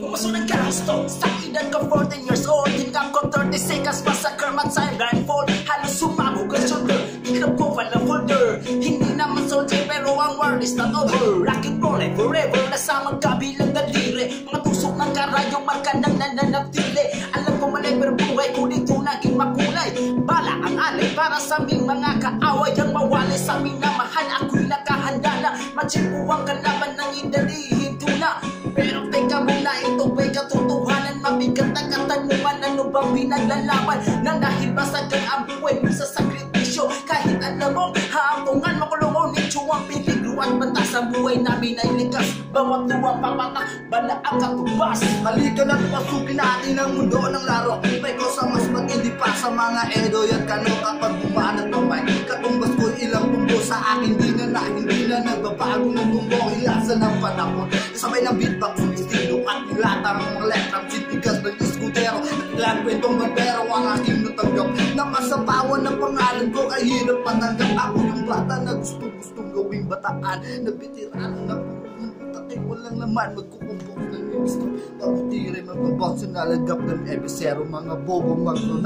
Puso ng gangsto sa edad ko 14 years old. Hingap ko 30 seconds massacre matime blindfold. Halos sumabog ang shoulder, iklap ko pala folder. Hindi naman soldier pero ang war is not over. Rocket roll forever, nasa magkabilang daliri. Mga tusok ng karayong marka nang nananatili. Alam ko mali pero buhay ko dito naging makulay. Bala ang alay para sa aming mga kaaway. Ang mawalay sa aming namahan, ako'y nakahanda na. Machipo ang kalaban ng idalihin ko na. Pero teka muna, ito ba'y katotohanan? Mabigat ang katanungan, ano bang pinaglalaban? Nang dahil basagad ang buhay mo sa sakripisyo. Kahit alam mo, haampungan makulong o nicho ang peligro at batas ang buhay namin ay likas. Bawat luwang papatak, bala ang katubas. Halika na pasukin natin ang mundo ng laro. May ko sa mas matindi pa sa mga edo at kano. Kapag bumanat ng may katumbas ko ilang bumbo sa akin. Hindi na nagbabago ng bumbo. Ilasan ng panahon. Sabay ng beatbox, estilo at nilatang mga letrang sitigas ng iskutero. Ilan kwentong barbero ang aking natanggap. Na masapawan ng pangalan ko ay hirap patanggap. Ako yung bata na gustong gawing bataan. Nabitiranan na ay walang laman, magkukumpok ng gusto. Pagkutire, magbabounce na lagap ng ebisero. Mga bobo magpronap